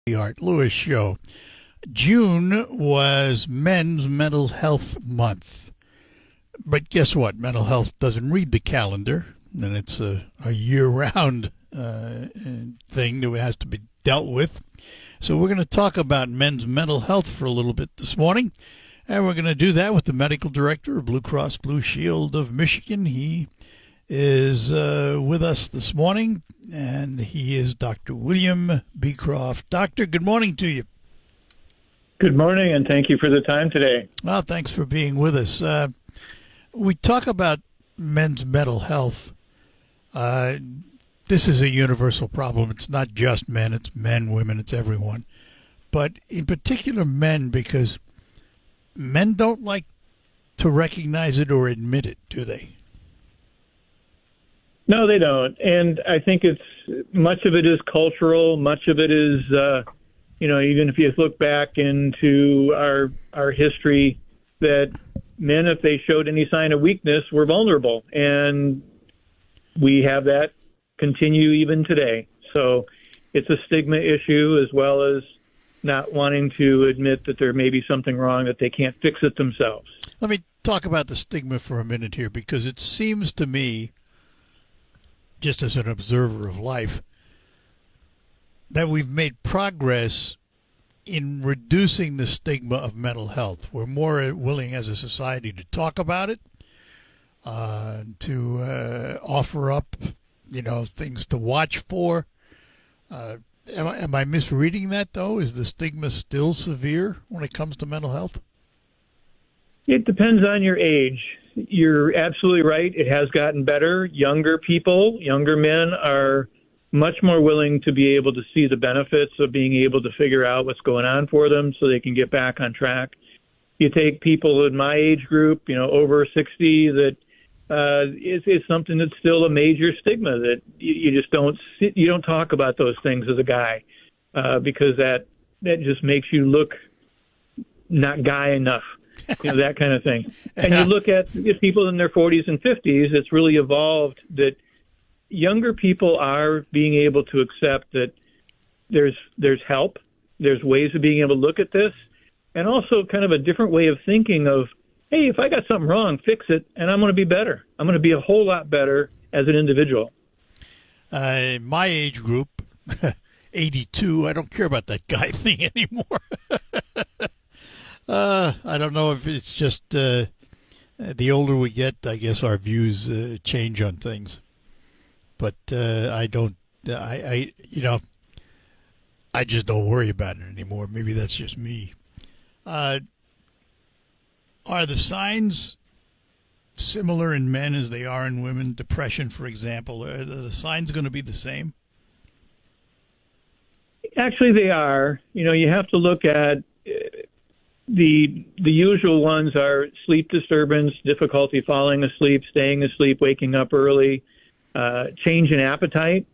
The Art Lewis Show. June was Men's Mental Health Month. But guess what? Mental health doesn't read the calendar, and it's a year-round thing that has to be dealt with. So we're going to talk about men's mental health for a little bit this morning, and we're going to do that with the medical director of Blue Cross Blue Shield of Michigan. He is with us this morning, and he is Dr. William Beecroft. Doctor, good morning to you. Good morning, and thank you for the time today. Well, thanks for being with us. We talk about men's mental health. This is a universal problem. It's not just men. It's men, women, it's everyone. But in particular men, because men don't like to recognize it or admit it, do they? No, they don't. And I think much of it is cultural. Much of it is, even if you look back into our history, that men, if they showed any sign of weakness, were vulnerable. And we have that continue even today. So it's a stigma issue, as well as not wanting to admit that there may be something wrong, that they can't fix it themselves. Let me talk about the stigma for a minute here, because it seems to me, just as an observer of life, that we've made progress in reducing the stigma of mental health. We're more willing as a society to talk about it, to offer up, things to watch for. Am I misreading that, though? Is the stigma still severe when it comes to mental health? It depends on your age. You're absolutely right. It has gotten better. Younger men are much more willing to be able to see the benefits of being able to figure out what's going on for them so they can get back on track. You take people in my age group, over 60, that it's something that's still a major stigma, that you just don't talk about those things as a guy, because that just makes you look not guy enough. That kind of thing. And you look at people in their 40s and 50s, it's really evolved that younger people are being able to accept that there's help, there's ways of being able to look at this, and also kind of a different way of thinking of, hey, if I got something wrong, fix it, and I'm going to be better. I'm going to be a whole lot better as an individual. My age group, 82, I don't care about that guy thing anymore. I don't know if it's just the older we get, I guess our views change on things. But I just don't worry about it anymore. Maybe that's just me. Are the signs similar in men as they are in women? Depression, for example, are the signs going to be the same? Actually, they are. You have to look at the usual ones are sleep disturbance, difficulty falling asleep, staying asleep, waking up early, change in appetite.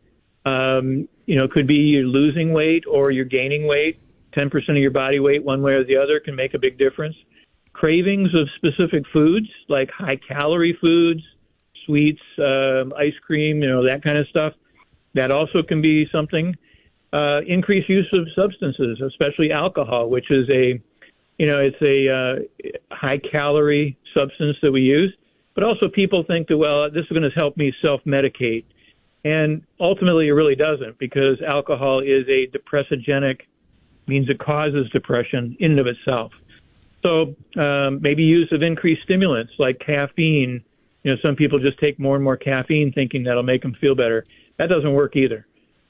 Could be you're losing weight or you're gaining weight. 10% of your body weight, one way or the other, can make a big difference. Cravings of specific foods, like high-calorie foods, sweets, ice cream, that kind of stuff. That also can be something. Increased use of substances, especially alcohol, which is it's a high-calorie substance that we use. But also people think that, well, this is going to help me self-medicate. And ultimately it really doesn't, because alcohol is a depressogenic, means it causes depression in and of itself. So maybe use of increased stimulants like caffeine. Some people just take more and more caffeine thinking that'll make them feel better. That doesn't work either,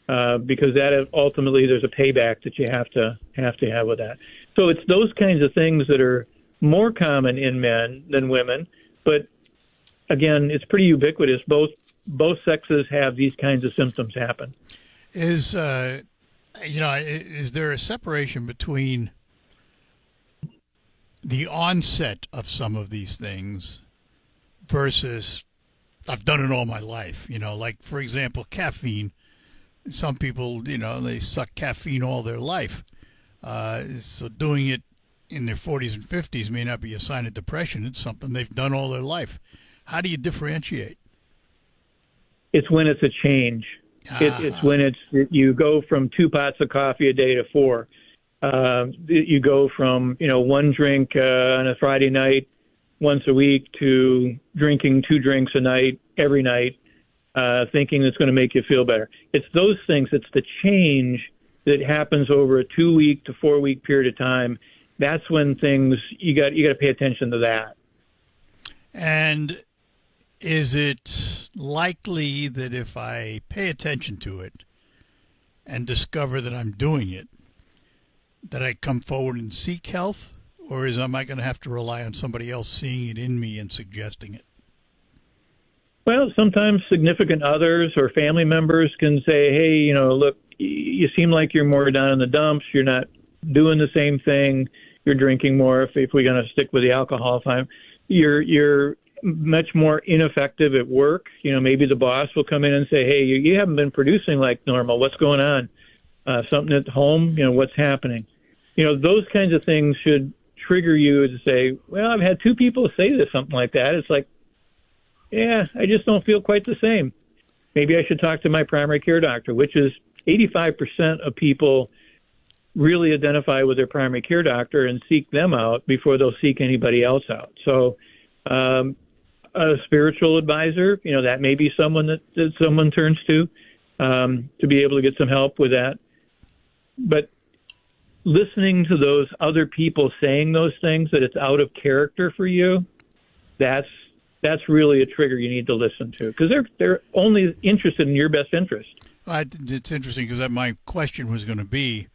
because that ultimately there's a payback that you have to have with that. So it's those kinds of things that are more common in men than women. But again, it's pretty ubiquitous. Both sexes have these kinds of symptoms happen. Is there a separation between the onset of some of these things versus I've done it all my life? Like, for example, caffeine. Some people, they suck caffeine all their life. So doing it in their 40s and 50s may not be a sign of depression. It's something they've done all their life. How do you differentiate? It's when it's a change. It's when you go from 2 pots of coffee a day to 4. You go from, one drink on a Friday night once a week to drinking 2 drinks a night every night, thinking it's going to make you feel better. It's those things. It's the change that happens over a 2-week to 4-week period of time. That's when things you got to pay attention to that. And is it likely that if I pay attention to it and discover that I'm doing it, that I come forward and seek help? Or am I going to have to rely on somebody else seeing it in me and suggesting it? Well, sometimes significant others or family members can say, hey, look, you seem like you're more down in the dumps. You're not doing the same thing. You're drinking more. If we're going to stick with the alcohol time, you're much more ineffective at work. Maybe the boss will come in and say, hey, you haven't been producing like normal. What's going on? Something at home? What's happening? Those kinds of things should trigger you to say, well, I've had 2 people say this, something like that. It's like, yeah, I just don't feel quite the same. Maybe I should talk to my primary care doctor, which is 85% of people really identify with their primary care doctor and seek them out before they'll seek anybody else out. So a spiritual advisor, that may be someone that someone turns to be able to get some help with that. But listening to those other people saying those things, that it's out of character for you, that's really a trigger you need to listen to, because they're only interested in your best interest. It's interesting because my question was going to be,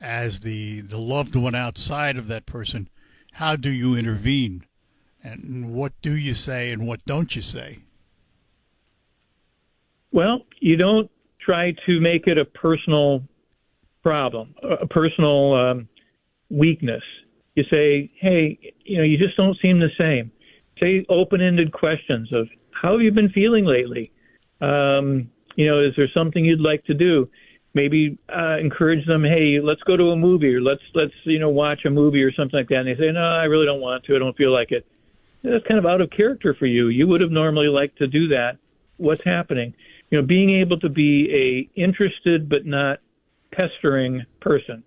as the loved one outside of that person, how do you intervene? And what do you say and what don't you say? Well, you don't try to make it a personal problem, a personal weakness. You say, hey, you just don't seem the same. Say open-ended questions of, how have you been feeling lately? Is there something you'd like to do? Maybe encourage them, hey, let's go to a movie, or let's watch a movie or something like that. And they say, no, I really don't want to. I don't feel like it. That's kind of out of character for you. You would have normally liked to do that. What's happening? Being able to be a interested but not pestering person.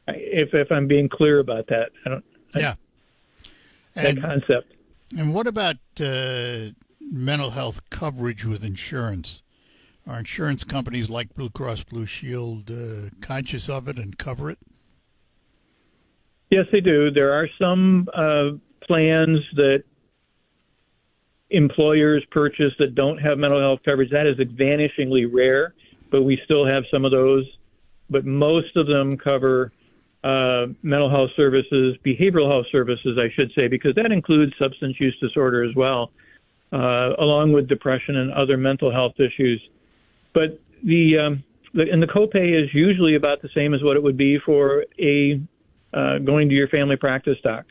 If I'm being clear about that, that concept. And what about mental health coverage with insurance? Are insurance companies like Blue Cross Blue Shield conscious of it and cover it? Yes, they do. There are some plans that employers purchase that don't have mental health coverage. That is vanishingly rare, but we still have some of those. But most of them cover mental health services, behavioral health services, I should say, because that includes substance use disorder as well, along with depression and other mental health issues. But the copay is usually about the same as what it would be for going to your family practice doc.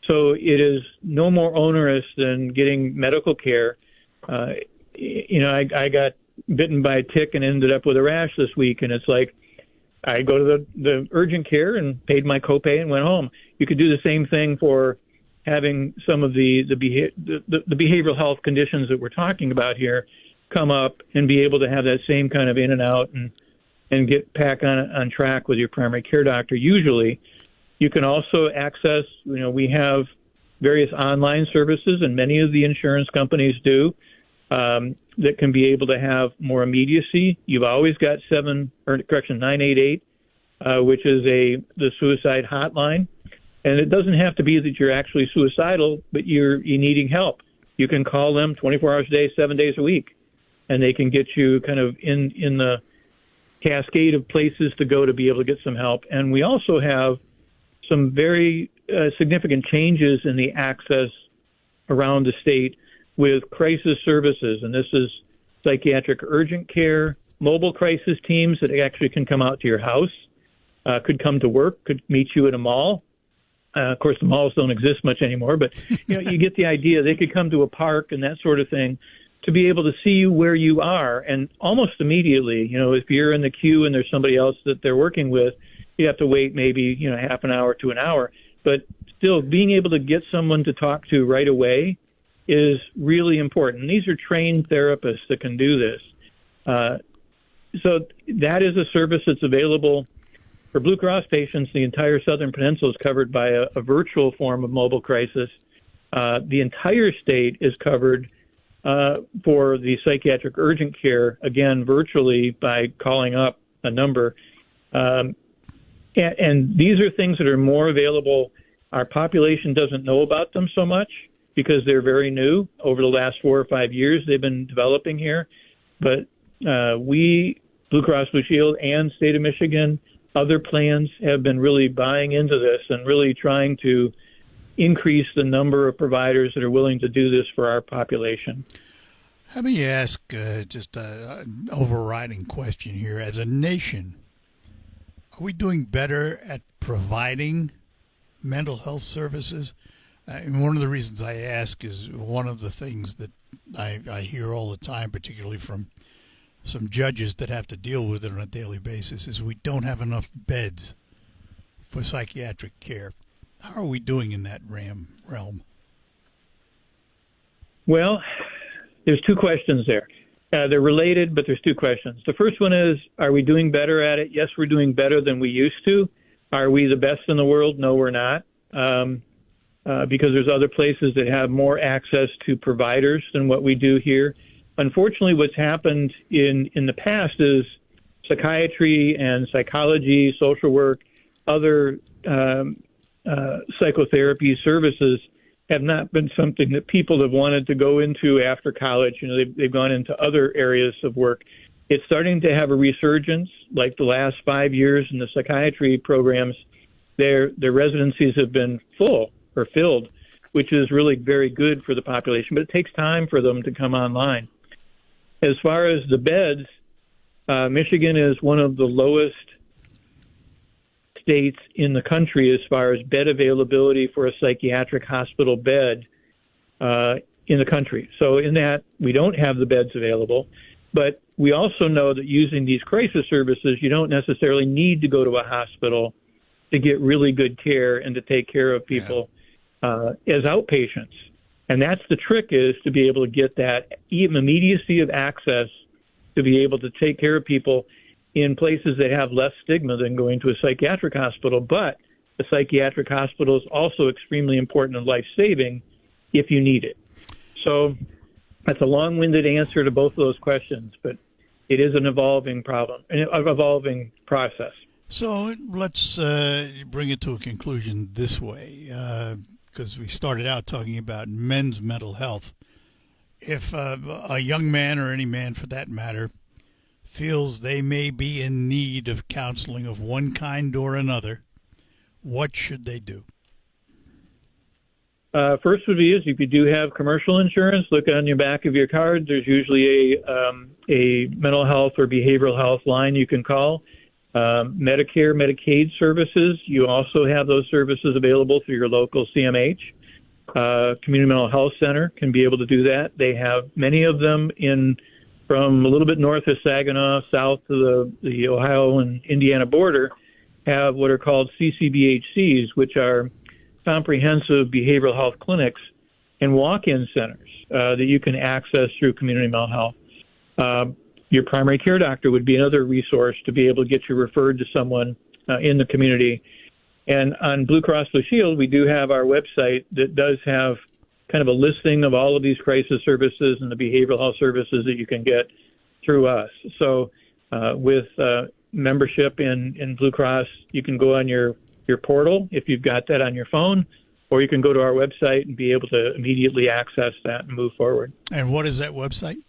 So it is no more onerous than getting medical care. I got bitten by a tick and ended up with a rash this week, and it's like, I go to the urgent care and paid my copay and went home. You could do the same thing for having some of the behavioral health conditions that we're talking about here come up, and be able to have that same kind of in and out and get back on track with your primary care doctor. Usually, you can also access, we have various online services, and many of the insurance companies do, that can be able to have more immediacy. You've always got 988, which is the suicide hotline. And it doesn't have to be that you're actually suicidal, but you're needing help. You can call them 24 hours a day, 7 days a week, and they can get you kind of in the cascade of places to go to be able to get some help. And we also have some very significant changes in the access around the state with crisis services, and this is psychiatric urgent care, mobile crisis teams that actually can come out to your house, could come to work, could meet you at a mall. Of course, the malls don't exist much anymore, but you get the idea. They could come to a park and that sort of thing to be able to see you where you are, and almost immediately. If you're in the queue and there's somebody else that they're working with, you have to wait maybe half an hour to an hour. But still, being able to get someone to talk to right away is really important. And these are trained therapists that can do this. so that is a service that's available for Blue Cross patients. The entire Southern Peninsula is covered by a virtual form of mobile crisis. The entire state is covered for the psychiatric urgent care, again, virtually by calling up a number. And these are things that are more available. Our population doesn't know about them so much because they're very new. Over the last 4 or 5 years, they've been developing here. But we, Blue Cross Blue Shield and State of Michigan, other plans have been really buying into this and really trying to increase the number of providers that are willing to do this for our population. Let me ask just an overriding question here. As a nation, are we doing better at providing mental health services? And one of the reasons I ask is one of the things that I hear all the time, particularly from some judges that have to deal with it on a daily basis, is we don't have enough beds for psychiatric care. How are we doing in that realm? Well, there's two questions there. They're related, but there's two questions. The first one is, are we doing better at it? Yes, we're doing better than we used to. Are we the best in the world? No, we're not. Because there's other places that have more access to providers than what we do here. Unfortunately, what's happened in the past is psychiatry and psychology, social work, other psychotherapy services have not been something that people have wanted to go into after college. You know, they've gone into other areas of work. It's starting to have a resurgence. Like the last 5 years in the psychiatry programs, their residencies have been full or filled, which is really very good for the population, but it takes time for them to come online. As far as the beds, Michigan is one of the lowest states in the country as far as bed availability for a psychiatric hospital bed in the country. So in that, we don't have the beds available, but we also know that using these crisis services, you don't necessarily need to go to a hospital to get really good care and to take care of people as outpatients. And that's the trick, is to be able to get that immediacy of access to be able to take care of people in places that have less stigma than going to a psychiatric hospital. But a psychiatric hospital is also extremely important and life-saving if you need it. So that's a long-winded answer to both of those questions, but it is an evolving problem, an evolving process. So let's bring it to a conclusion this way, because we started out talking about men's mental health. If a young man, or any man for that matter, feels they may be in need of counseling of one kind or another, what should they do? First would be is if you do have commercial insurance, look on your back of your card. There's usually a mental health or behavioral health line you can call. Medicare, Medicaid services, you also have those services available through your local CMH. Community Mental Health Center can be able to do that. They have many of them from a little bit north of Saginaw, south to the Ohio and Indiana border, have what are called CCBHCs, which are comprehensive behavioral health clinics and walk-in centers that you can access through community mental health. Your primary care doctor would be another resource to be able to get you referred to someone in the community. And on Blue Cross Blue Shield, we do have our website that does have kind of a listing of all of these crisis services and the behavioral health services that you can get through us. So with membership in Blue Cross, you can go on your portal if you've got that on your phone, or you can go to our website and be able to immediately access that and move forward. And what is that website?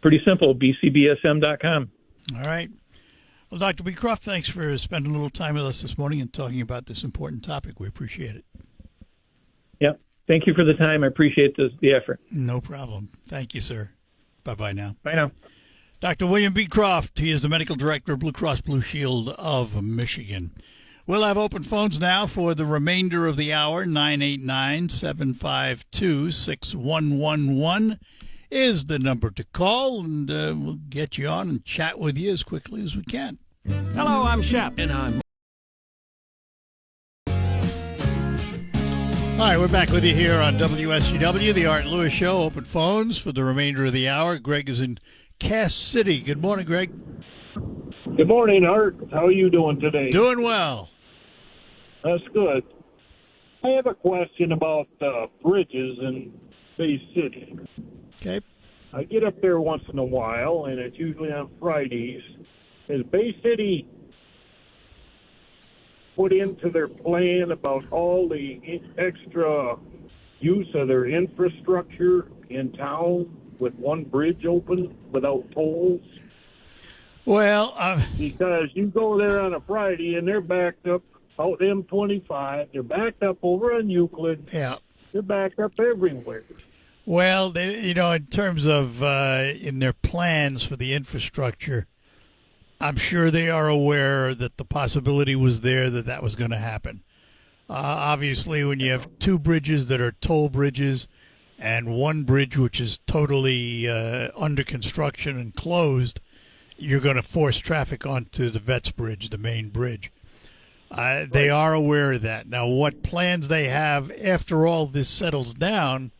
Pretty simple, bcbsm.com. All right. Well, Dr. Beecroft, thanks for spending a little time with us this morning and talking about this important topic. We appreciate it. Yep. Thank you for the time. I appreciate the effort. No problem. Thank you, sir. Bye-bye now. Bye now. Dr. William Beecroft, he is the medical director of Blue Cross Blue Shield of Michigan. We'll have open phones now for the remainder of the hour. 989-752-6111 is the number to call, and we'll get you on and chat with you as quickly as we can. Hello, I'm Shep. And I'm... All right, we're back with you here on WSGW, the Art Lewis Show. Open phones for the remainder of the hour. Greg is in Cass City. Good morning, Greg. Good morning, Art. How are you doing today? Doing well. That's good. I have a question about bridges in Bay City. Okay. I get up there once in a while, and it's usually on Fridays. Has Bay City put into their plan about all the extra use of their infrastructure in town with one bridge open without tolls? Well, Because you go there on a Friday, and they're backed up out M25. They're backed up over on Euclid. yeah. They're backed up everywhere. Well, in terms of in their plans for the infrastructure, I'm sure they are aware that the possibility was there that was going to happen. Obviously, when you have two bridges that are toll bridges and one bridge which is totally under construction and closed, you're going to force traffic onto the Vets Bridge, the main bridge. They are aware of that. Now, what plans they have after all this settles down,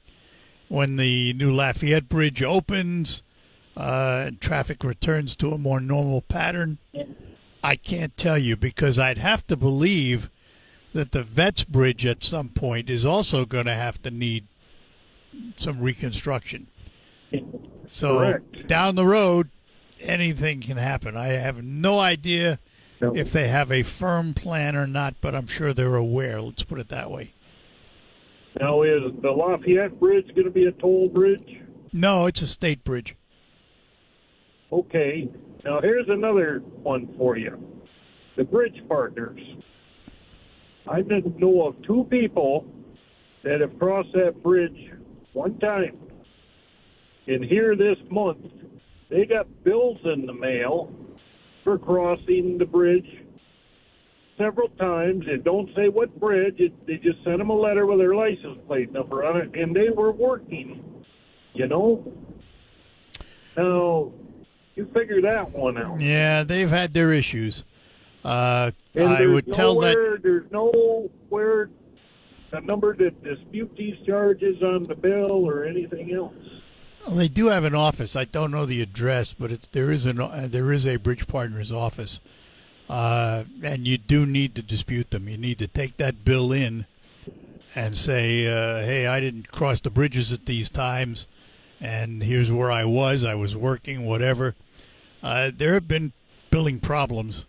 when the new Lafayette Bridge opens and traffic returns to a more normal pattern, I can't tell you, because I'd have to believe that the Vets Bridge at some point is also going to have to need some reconstruction. So Correct. down the road, anything can happen. I have no idea if they have a firm plan or not, but I'm sure they're aware. Let's put it that way. Now, is the Lafayette Bridge going to be a toll bridge? No, it's a state bridge. Okay. Now, here's another one for you. The bridge partners. I didn't know of two people that have crossed that bridge one time. And here this month, they got bills in the mail for crossing the bridge several times. It don't say what bridge. They just sent them a letter with their license plate number on it, and they were working, Now, you figure that one out. Yeah, they've had their issues. And I would tell that. There's nowhere a number to dispute these charges on the bill or anything else. Well, they do have an office. I don't know the address, but there is a Bridge Partners office, and you do need to dispute them. You need to take that bill in and say, "Hey, I didn't cross the bridges at these times, and here's where I was. I was working, whatever." There have been billing problems,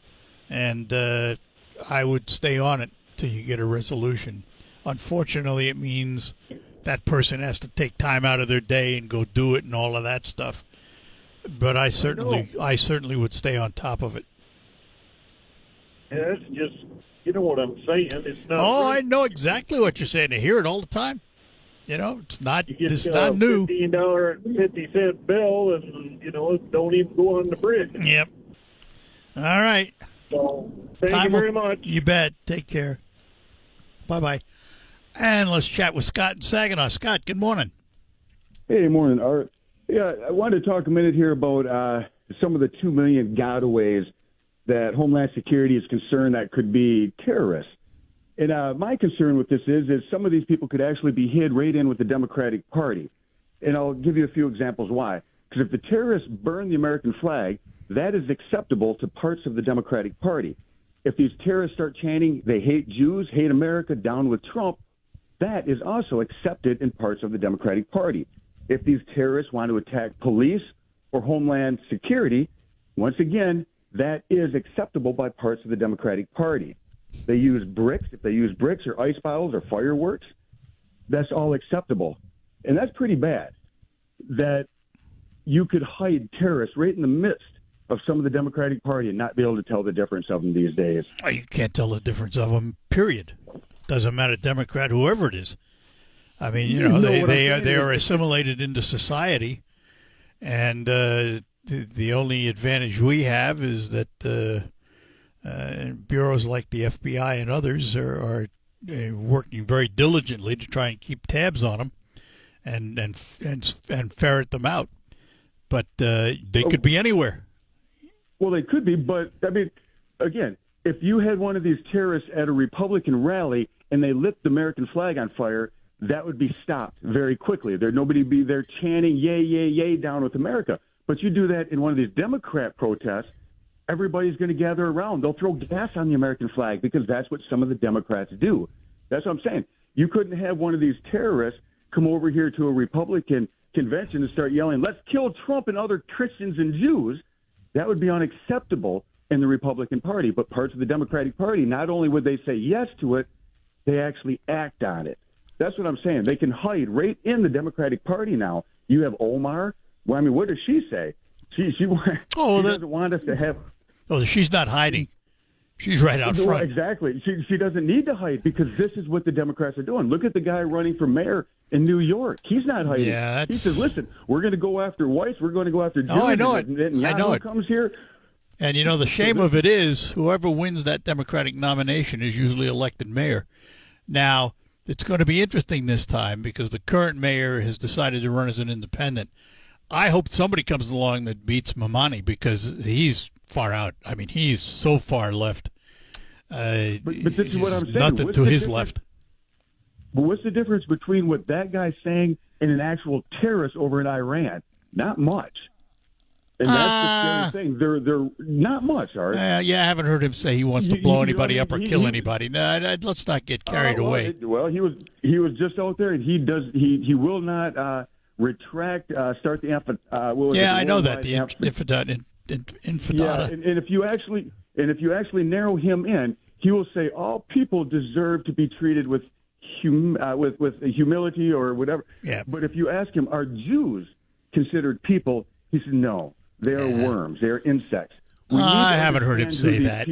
and I would stay on it till you get a resolution. Unfortunately, it means that person has to take time out of their day and go do it and all of that stuff. But I certainly would stay on top of it. Yeah, it's just, you know what I'm saying. It's not. Oh, right. I know exactly what you're saying. I hear it all the time. It's not. You get This is not new. $15.50 bill, and don't even go on the bridge. Yep. All right. So, thank you very much. You bet. Take care. Bye-bye. And let's chat with Scott in Saginaw. Scott, good morning. Hey, morning, Art. Yeah, I wanted to talk a minute here about some of the 2 million gotaways that Homeland Security is concerned that could be terrorists. And my concern with this is some of these people could actually be hid right in with the Democratic Party. And I'll give you a few examples why. Because if the terrorists burn the American flag, that is acceptable to parts of the Democratic Party. If these terrorists start chanting, they hate Jews, hate America, down with Trump, that is also accepted in parts of the Democratic Party. If these terrorists want to attack police or Homeland Security, once again, that is acceptable by parts of the Democratic Party. They use bricks. If they use bricks or ice bottles or fireworks, that's all acceptable. And that's pretty bad that you could hide terrorists right in the midst of some of the Democratic Party and not be able to tell the difference of them these days. You can't tell the difference of them, period. Doesn't matter, Democrat, whoever it is. I mean, they are assimilated into society, and the only advantage we have is that bureaus like the FBI and others are working very diligently to try and keep tabs on them and ferret them out. But they could be anywhere. Well, they could be, but I mean, again, if you had one of these terrorists at a Republican rally and they lit the American flag on fire, that would be stopped very quickly. Nobody would be there chanting, yay, yay, yay, down with America. But you do that in one of these Democrat protests, everybody's going to gather around. They'll throw gas on the American flag because that's what some of the Democrats do. That's what I'm saying. You couldn't have one of these terrorists come over here to a Republican convention and start yelling, let's kill Trump and other Christians and Jews. That would be unacceptable in the Republican Party. But parts of the Democratic Party, not only would they say yes to it, they actually act on it. That's what I'm saying. They can hide right in the Democratic Party now. You have Omar. Well, I mean, what does she say? She doesn't want us to have. Oh, she's not hiding. She's right out front. Exactly. She doesn't need to hide because this is what the Democrats are doing. Look at the guy running for mayor in New York. He's not hiding. Yeah, he says, listen, we're going to go after whites. We're going to go after Jews. Oh, I know it. And I know it. comes here. And, you know, the shame of it is whoever wins that Democratic nomination is usually elected mayor. Now, it's going to be interesting this time because the current mayor has decided to run as an independent. I hope somebody comes along that beats Mamani because he's far out. I mean, he's so far left. But this is what I'm saying. Nothing to his left. But what's the difference between what that guy's saying and an actual terrorist over in Iran? Not much. And that's the scary thing. They're not much, Art. Yeah, I haven't heard him say he wants to blow anybody up or kill anybody. No, let's not get carried away. Well, he was just out there, and he will not retract. Start the I know that the infidata. Yeah, and if you actually narrow him in, he will say all people deserve to be treated with humility or whatever. Yeah. But if you ask him, are Jews considered people? He said no. They are worms. They are insects. I haven't heard him say that.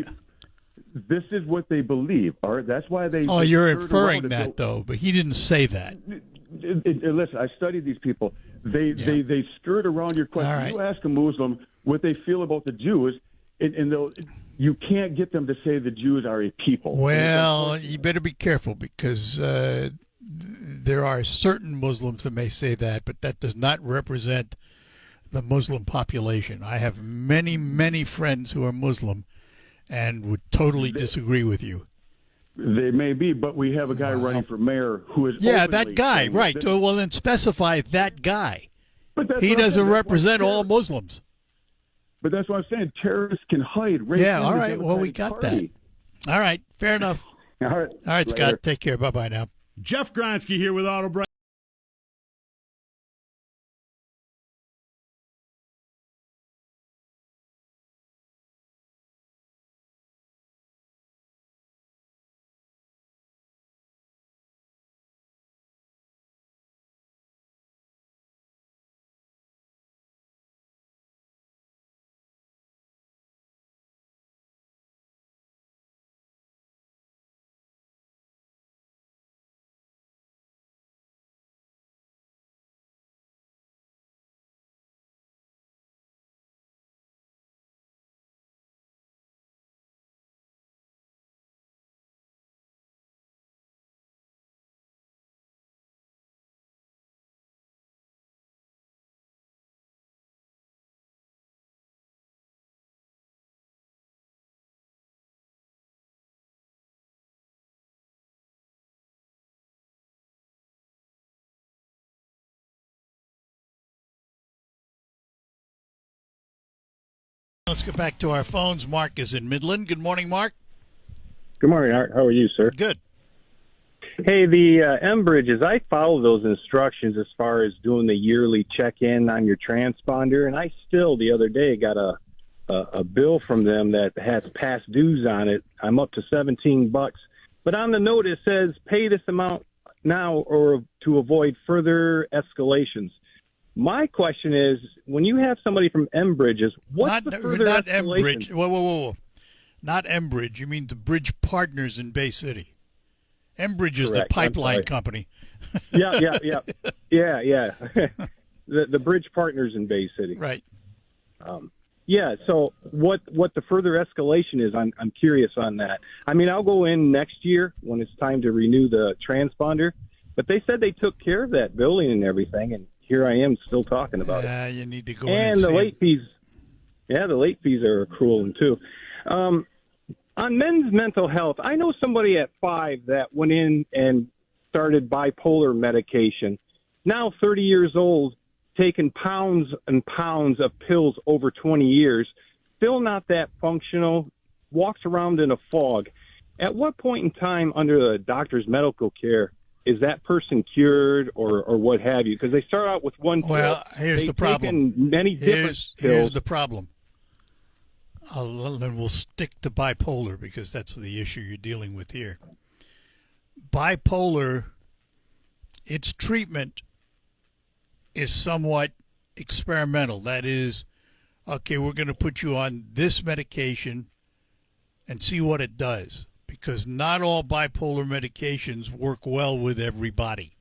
This is what they believe. Art. That's why they. Oh, you're inferring that, though, but he didn't say that. Listen, I studied these people. They skirt around your question. Right. You ask a Muslim what they feel about the Jews, and you can't get them to say the Jews are a people. Well, you better be careful because there are certain Muslims that may say that, but that does not represent the Muslim population. I have many, many friends who are Muslim and would totally disagree with you. They may be, but we have a guy running for mayor who is that guy, right. Well, then specify that guy. But he doesn't represent all Muslims. But that's what I'm saying. Terrorists can hide right in all the right. Well, we got Party. that. All right. Fair enough. All right. All right, Scott. Later. Take care. Bye-bye now. Jeff Gronsky here with Auto Break. Let's get back to our phones. Mark is in Midland. Good morning, Mark. Good morning, Art. How are you, sir? Good. Hey, the M-Bridges, I follow those instructions as far as doing the yearly check-in on your transponder, and I still, the other day, got a bill from them that has past dues on it. I'm up to $17, but on the note it says pay this amount now or to avoid further escalations. My question is, when you have somebody from M-Bridges, what's the further not escalation? M-Bridge. Whoa. Not M-Bridge. You mean the Bridge Partners in Bay City. M-Bridge is Correct. the pipeline company. Yeah. The Bridge Partners in Bay City. Right. So what the further escalation is, I'm curious on that. I mean, I'll go in next year when it's time to renew the transponder, but they said they took care of that building and everything, and here I am still talking about it. You need to go and in the late fees. Yeah, the late fees are a cruel one too. On men's mental health, I know somebody at 5 that went in and started bipolar medication. Now 30 years old, taken pounds and pounds of pills over 20 years, still not that functional, walks around in a fog. At what point in time under the doctor's medical care is that person cured or what have you? Because they start out with one pill. Well, here's the problem. Many different pills. Here's the problem. Then we'll stick to bipolar because that's the issue you're dealing with here. Bipolar, its treatment is somewhat experimental. That is, okay, we're going to put you on this medication and see what it does, because not all bipolar medications work well with everybody.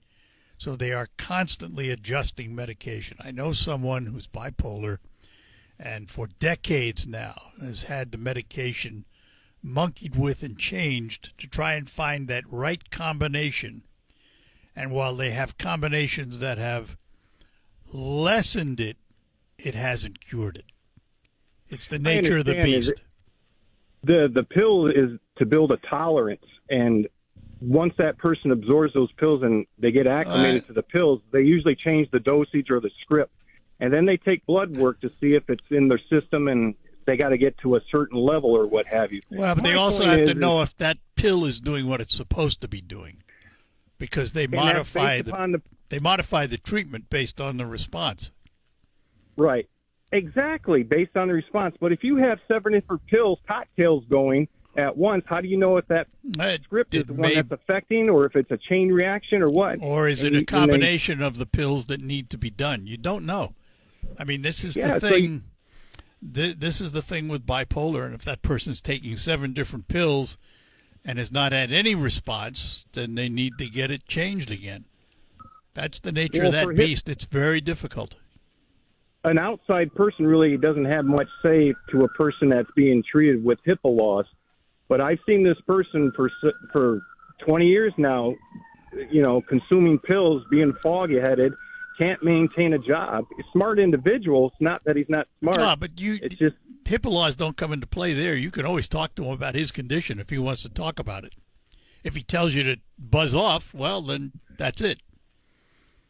So they are constantly adjusting medication. I know someone who's bipolar and for decades now has had the medication monkeyed with and changed to try and find that right combination. And while they have combinations that have lessened it, it hasn't cured it. It's the nature of the beast. The pill is to build a tolerance, and once that person absorbs those pills and they get acclimated to the pills, they usually change the dosage or the script, and then they take blood work to see if it's in their system, and they got to get to a certain level or what have you. Well, but they also have to know if that pill is doing what it's supposed to be doing, because they modify the treatment based on the response. Right. Exactly, based on the response. But if you have 7 different pills, cocktails going at once, how do you know if that script is the one that's affecting, or if it's a chain reaction, or what? Or is it a combination of the pills that need to be done? You don't know. I mean, this is the thing. This is the thing with bipolar, and if that person's taking 7 different pills and has not had any response, then they need to get it changed again. That's the nature of that beast. It's very difficult. An outside person really doesn't have much say to a person that's being treated with HIPAA laws. But I've seen this person for 20 years now, consuming pills, being foggy-headed, can't maintain a job. Smart individual. It's not that he's not smart. No, but it's just HIPAA laws don't come into play there. You can always talk to him about his condition if he wants to talk about it. If he tells you to buzz off, well, then that's it.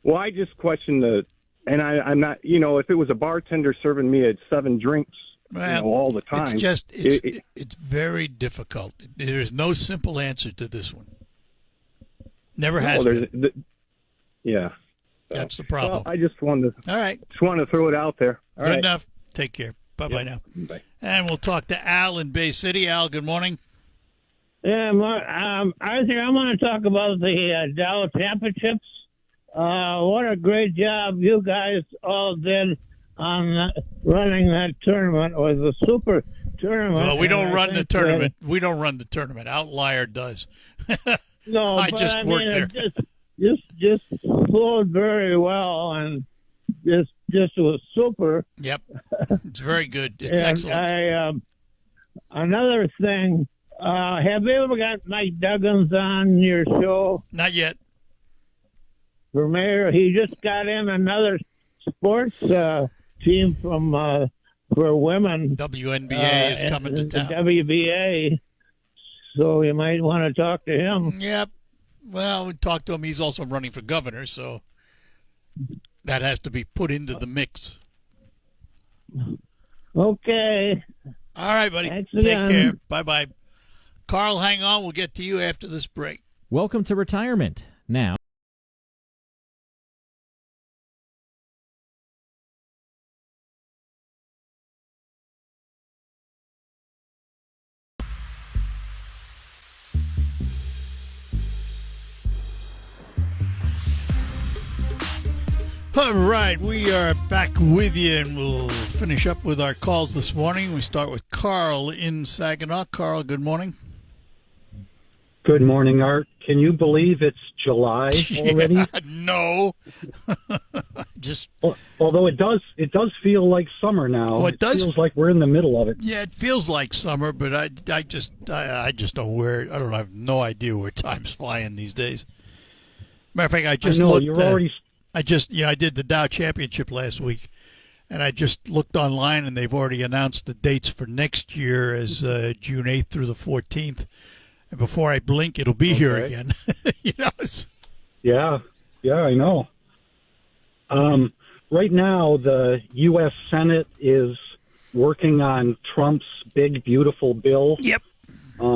Well, I just question and I'm not, if it was a bartender serving me 7 drinks, all the time. It's very difficult. There is no simple answer to this one. Never has been. Yeah. That's the problem. Well, I just wanted to throw it out there. Good enough. Take care. Bye-bye now. Bye. And we'll talk to Al in Bay City. Al, good morning. Yeah, Arthur, I want to talk about the Dallas Championships. What a great job you guys all did on running that tournament, or the super tournament. Well, we don't run the tournament. We don't run the tournament. Outlier does. No, I just worked there. Just flowed very well, and just was super. Yep, it's very good. It's excellent. Another thing, have you ever got Mike Duggins on your show? Not yet. For mayor, he just got in another sports team from for women. WNBA is coming to town. WBA, so you might want to talk to him. Yep. Well, we talked to him. He's also running for governor, so that has to be put into the mix. Okay. All right, buddy. Thanks Take again. care. Bye-bye. Carl, hang on. We'll get to you after this break. Welcome to retirement. Now, All right, we are back with you, and we'll finish up with our calls this morning. We start with Carl in Saginaw. Carl, good morning. Good morning, Art. Can you believe it's July already? Yeah, no. Although it does feel like summer now. Well, it feels like we're in the middle of it. Yeah, it feels like summer, but I just don't I have no idea where time's flying these days. Matter of fact, I did the Dow Championship last week, and I just looked online, and they've already announced the dates for next year as June 8th through the 14th. And before I blink, it'll be here again. Yeah, I know. right now, the U.S. Senate is working on Trump's big, beautiful bill. Yep.